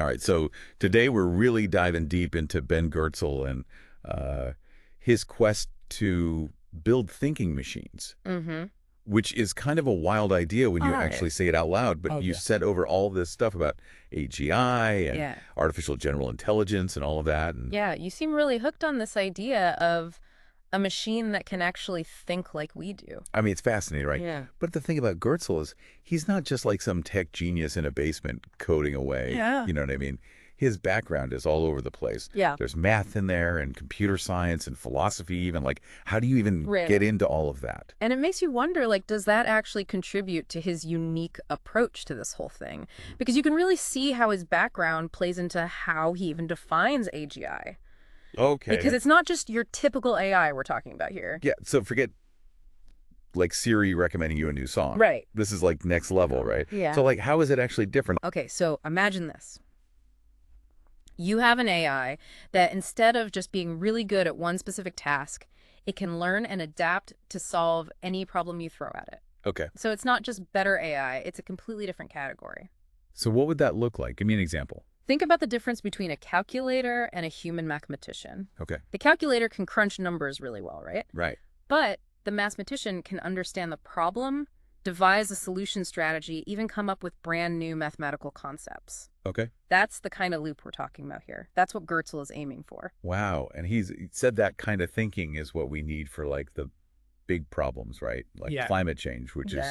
All right, so today we're really diving deep into Ben Goertzel and his quest to build thinking machines, which is kind of a wild idea when you actually say it out loud, but you said over all this stuff about AGI and artificial general intelligence and all of that. And Yeah, you seem really hooked on this idea of a machine that can actually think like we do. I mean, it's fascinating, right? Yeah. But the thing about Goertzel is he's not just like some tech genius in a basement coding away. Yeah. You know what I mean? His background is all over the place. Yeah. There's math in there and computer science and philosophy even. Like, how do you even get into all of that? And it makes you wonder, like, does that actually contribute to his unique approach to this whole thing? Because you can really see how his background plays into how he even defines AGI. Okay. Because it's not just your typical AI we're talking about here. Yeah, so forget like Siri recommending you a new song. Right. This is like next level, right? Yeah. So like, how is it actually different? Okay, so imagine this. You have an AI that instead of just being really good at one specific task, it can learn and adapt to solve any problem you throw at it. Okay. So it's not just better AI, it's a completely different category. So what would that look like? Give me an example. Think about the difference between a calculator and a human mathematician. Okay. The calculator can crunch numbers really well, right? Right. But the mathematician can understand the problem, devise a solution strategy, even come up with brand new mathematical concepts. Okay. That's the kind of loop we're talking about here. That's what Goertzel is aiming for. Wow. And he said that kind of thinking is what we need for like the big problems, right? Like climate change, which is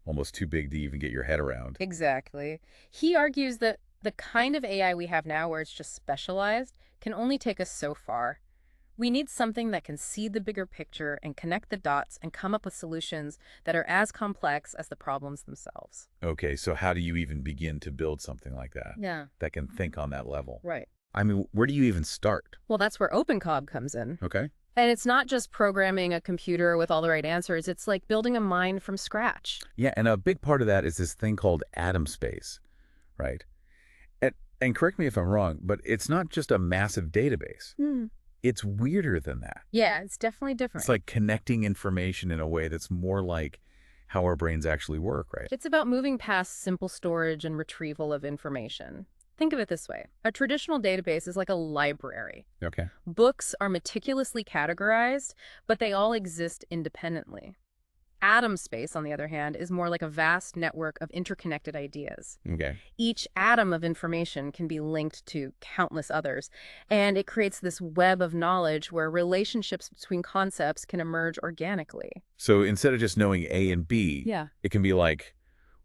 almost too big to even get your head around. Exactly. He argues that the kind of AI we have now, where it's just specialized, can only take us so far. We need something that can see the bigger picture and connect the dots and come up with solutions that are as complex as the problems themselves. Okay, so how do you even begin to build something like that? Yeah. That can think on that level? Right. I mean, where do you even start? Well, that's where OpenCog comes in. Okay. And it's not just programming a computer with all the right answers. It's like building a mind from scratch. Yeah, and a big part of that is this thing called atom space, right? And correct me if I'm wrong, but it's not just a massive database. It's weirder than that. Yeah, it's definitely different. It's like connecting information in a way that's more like how our brains actually work, right? It's about moving past simple storage and retrieval of information. Think of it this way. A traditional database is like a library. Okay. Books are meticulously categorized, but they all exist independently. Atom space, on the other hand, is more like a vast network of interconnected ideas. Okay. Each atom of information can be linked to countless others, and it creates this web of knowledge where relationships between concepts can emerge organically. So instead of just knowing A and B, it can be like,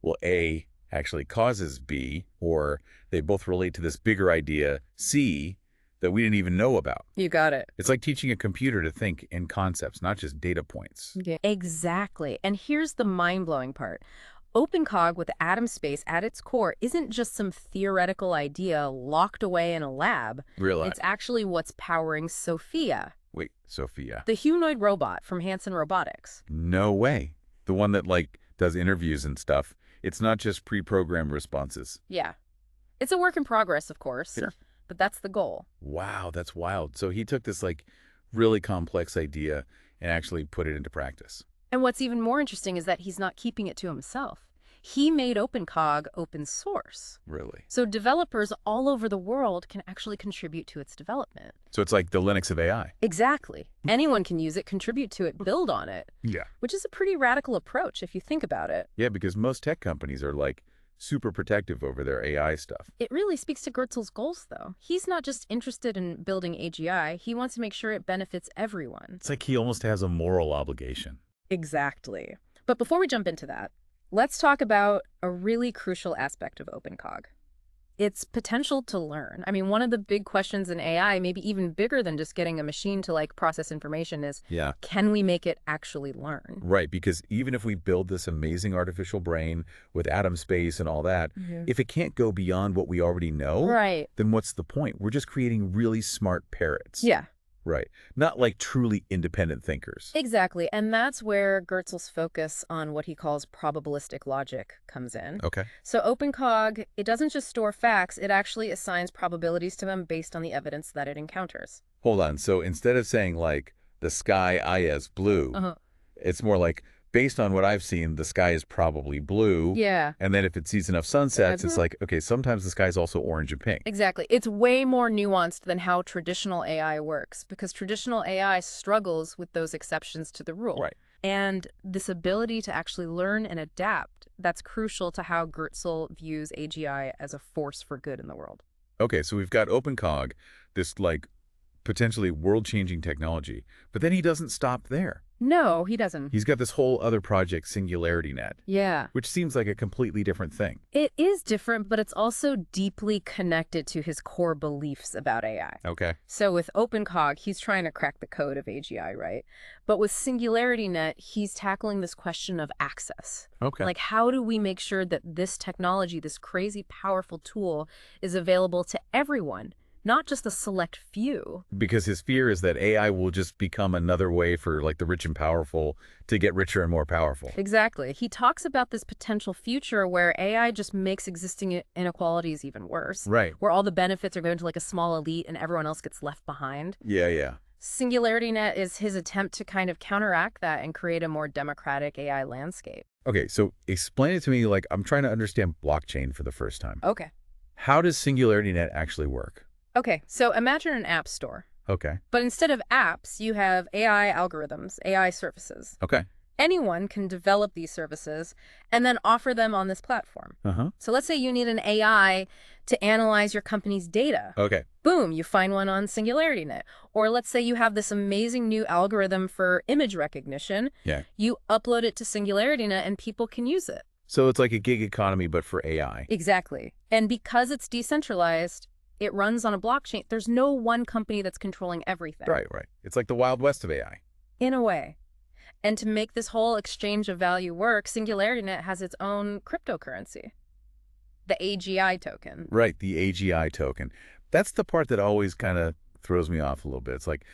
well, A actually causes B, or they both relate to this bigger idea, C, that we didn't even know about. You got it. It's like teaching a computer to think in concepts, not just data points. Yeah. Exactly. And here's the mind-blowing part. OpenCog with atom space at its core isn't just some theoretical idea locked away in a lab. Really? It's actually what's powering Sophia. Wait, Sophia? The humanoid robot from Hanson Robotics. No way. The one that, like, does interviews and stuff. It's not just pre-programmed responses. Yeah. It's a work in progress, of course. Sure. But that's the goal. Wow, that's wild. So he took this, like, really complex idea and actually put it into practice. And what's even more interesting is that he's not keeping it to himself. He made OpenCog open source. Really? So developers all over the world can actually contribute to its development. So it's like the Linux of AI. Exactly. Anyone can use it, contribute to it, build on it. Yeah. Which is a pretty radical approach if you think about it. Yeah, because most tech companies are like super protective over their AI stuff. It really speaks to Goertzel's goals, though. He's not just interested in building AGI, he wants to make sure it benefits everyone. It's like he almost has a moral obligation. Exactly. But before we jump into that, let's talk about a really crucial aspect of OpenCog. Its potential to learn. I mean, one of the big questions in AI, maybe even bigger than just getting a machine to like process information, is can we make it actually learn? Right, because even if we build this amazing artificial brain with atom space and all that, if it can't go beyond what we already know, then what's the point? We're just creating really smart parrots. Yeah. Right. Not like truly independent thinkers. Exactly. And that's where Goertzel's focus on what he calls probabilistic logic comes in. Okay. So OpenCog, it doesn't just store facts, it actually assigns probabilities to them based on the evidence that it encounters. Hold on. So instead of saying like the sky I as blue, it's more like based on what I've seen, the sky is probably blue. Yeah. And then if it sees enough sunsets, it's like, okay, sometimes the sky is also orange and pink. Exactly. It's way more nuanced than how traditional AI works, because traditional AI struggles with those exceptions to the rule. Right. And this ability to actually learn and adapt, that's crucial to how Goertzel views AGI as a force for good in the world. Okay, so we've got OpenCog, this like potentially world-changing technology, but then he doesn't stop there. No, he doesn't. He's got this whole other project, SingularityNET, Yeah. which seems like a completely different thing. It is different, but it's also deeply connected to his core beliefs about AI. Okay. So with OpenCog, he's trying to crack the code of AGI, right? But with SingularityNET, he's tackling this question of access. Okay. Like, how do we make sure that this technology, this crazy powerful tool, is available to everyone, not just a select few? Because his fear is that AI will just become another way for like the rich and powerful to get richer and more powerful. Exactly. He talks about this potential future where AI just makes existing inequalities even worse. Right. Where all the benefits are going to like a small elite and everyone else gets left behind. Yeah. SingularityNET is his attempt to kind of counteract that and create a more democratic AI landscape. Okay, so explain it to me like I'm trying to understand blockchain for the first time. Okay. How does SingularityNET actually work? Okay, so imagine an app store. Okay. But instead of apps, you have AI algorithms, AI services. Okay. Anyone can develop these services and then offer them on this platform. Uh-huh. So let's say you need an AI to analyze your company's data. Okay. Boom, you find one on SingularityNET. Or let's say you have this amazing new algorithm for image recognition. Yeah. You upload it to SingularityNET and people can use it. So it's like a gig economy, but for AI. Exactly. And because it's decentralized, it runs on a blockchain. There's no one company that's controlling everything. Right. It's like the Wild West of AI. In a way. And to make this whole exchange of value work, SingularityNET has its own cryptocurrency, the AGI token. Right, the AGI token. That's the part that always kind of throws me off a little bit. It's like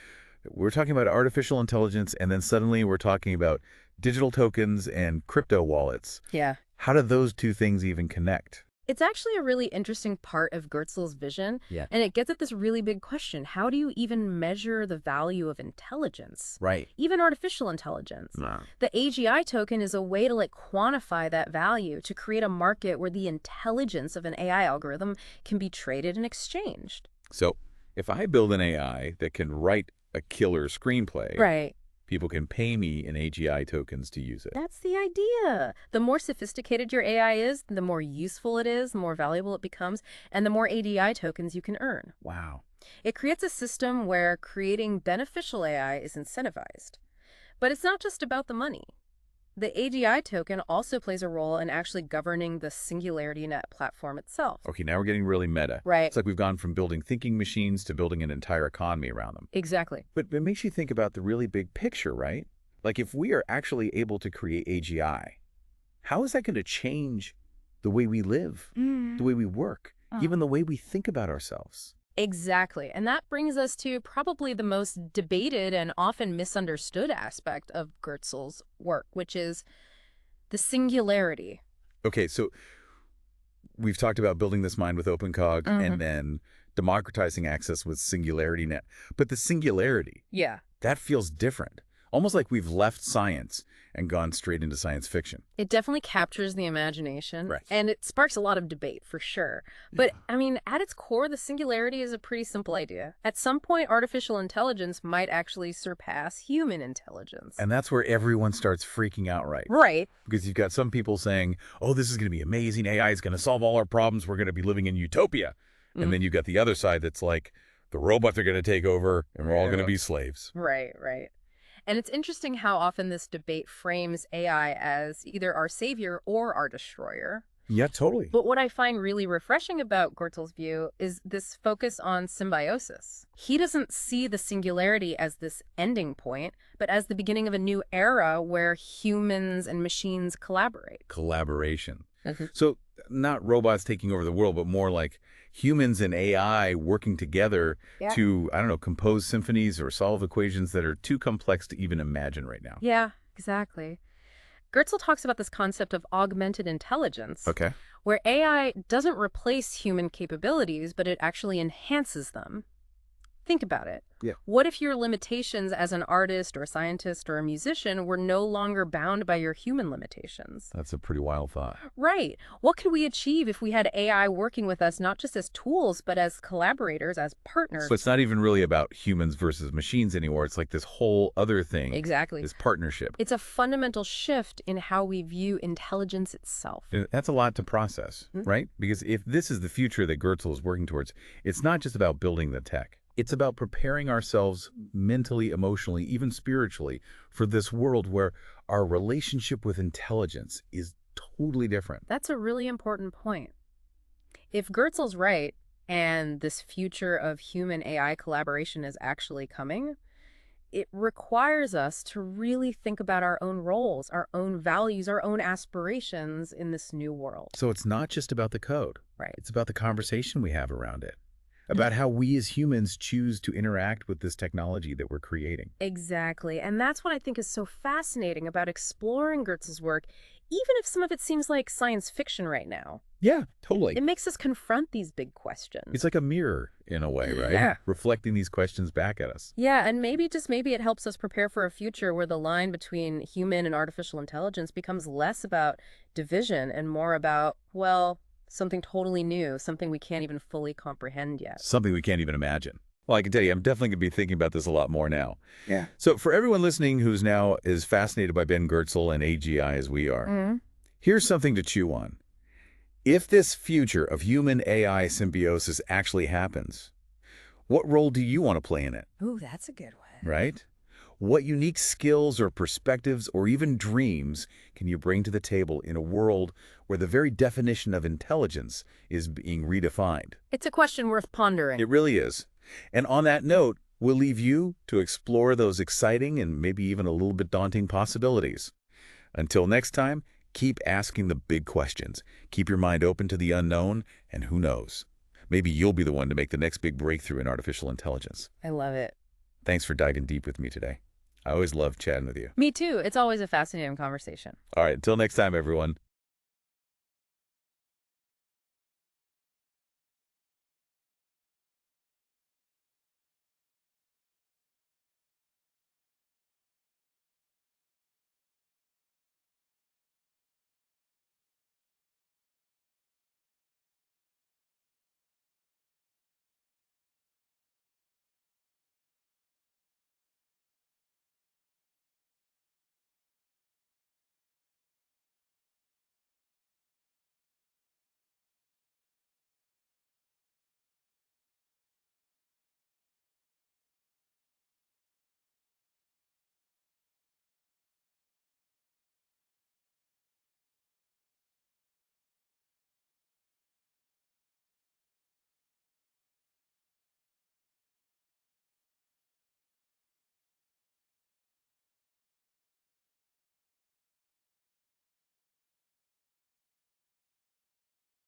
we're talking about artificial intelligence, and then suddenly we're talking about digital tokens and crypto wallets. Yeah. How do those two things even connect? It's actually a really interesting part of Goertzel's vision, and it gets at this really big question. How do you even measure the value of intelligence? Right. Even artificial intelligence. No. The AGI token is a way to like quantify that value, to create a market where the intelligence of an AI algorithm can be traded and exchanged. So if I build an AI that can write a killer screenplay, Right. people can pay me in AGI tokens to use it. That's the idea. The more sophisticated your AI is, the more useful it is, the more valuable it becomes, and the more AGI tokens you can earn. Wow. It creates a system where creating beneficial AI is incentivized. But it's not just about the money. The AGI token also plays a role in actually governing the SingularityNET platform itself. Okay, now we're getting really meta. Right. It's like we've gone from building thinking machines to building an entire economy around them. Exactly. But it makes you think about the really big picture, right? Like if we are actually able to create AGI, how is that going to change the way we live, the way we work, even the way we think about ourselves? Exactly. And that brings us to probably the most debated and often misunderstood aspect of Goertzel's work, which is the singularity. Okay, so we've talked about building this mind with OpenCog and then democratizing access with SingularityNET. But the singularity, Yeah. that feels different. Almost like we've left science and gone straight into science fiction. It definitely captures the imagination. Right. And it sparks a lot of debate, for sure. But, I mean, at its core, the singularity is a pretty simple idea. At some point, artificial intelligence might actually surpass human intelligence. And that's where everyone starts freaking out, right? Right. Because you've got some people saying, oh, this is going to be amazing. AI is going to solve all our problems. We're going to be living in utopia. And then you've got the other side that's like, the robots are going to take over and we're all going to be slaves. Right. And it's interesting how often this debate frames AI as either our savior or our destroyer. Yeah, totally. But what I find really refreshing about Goertzel's view is this focus on symbiosis. He doesn't see the singularity as this ending point, but as the beginning of a new era where humans and machines collaborate. Collaboration. So not robots taking over the world, but more like humans and AI working together to, I don't know, compose symphonies or solve equations that are too complex to even imagine right now. Yeah, exactly. Goertzel talks about this concept of augmented intelligence, Okay. where AI doesn't replace human capabilities, but it actually enhances them. Think about it. Yeah. What if your limitations as an artist or a scientist or a musician were no longer bound by your human limitations? That's a pretty wild thought. Right. What could we achieve if we had AI working with us not just as tools, but as collaborators, as partners? So it's not even really about humans versus machines anymore. It's like this whole other thing. Exactly. This partnership. It's a fundamental shift in how we view intelligence itself. That's a lot to process, right? Because if this is the future that Goertzel is working towards, it's not just about building the tech. It's about preparing ourselves mentally, emotionally, even spiritually for this world where our relationship with intelligence is totally different. That's a really important point. If Goertzel's right, and this future of human AI collaboration is actually coming, it requires us to really think about our own roles, our own values, our own aspirations in this new world. So it's not just about the code. Right. It's about the conversation we have around it, about how we as humans choose to interact with this technology that we're creating. Exactly. And that's what I think is so fascinating about exploring Goertzel's work, even if some of it seems like science fiction right now. Yeah, totally. It makes us confront these big questions. It's like a mirror in a way, right? Yeah. Reflecting these questions back at us. Yeah, and maybe, just maybe, it helps us prepare for a future where the line between human and artificial intelligence becomes less about division and more about, well, something totally new, something we can't even fully comprehend yet. Something we can't even imagine. Well, I can tell you, I'm definitely going to be thinking about this a lot more now. Yeah. So for everyone listening who's now as fascinated by Ben Goertzel and AGI as we are, here's something to chew on. If this future of human-AI symbiosis actually happens, what role do you want to play in it? Ooh, that's a good one. Right? What unique skills or perspectives or even dreams can you bring to the table in a world where the very definition of intelligence is being redefined? It's a question worth pondering. It really is. And on that note, we'll leave you to explore those exciting and maybe even a little bit daunting possibilities. Until next time, keep asking the big questions. Keep your mind open to the unknown, and who knows? Maybe you'll be the one to make the next big breakthrough in artificial intelligence. I love it. Thanks for diving deep with me today. I always love chatting with you. Me too. It's always a fascinating conversation. All right, until next time, everyone.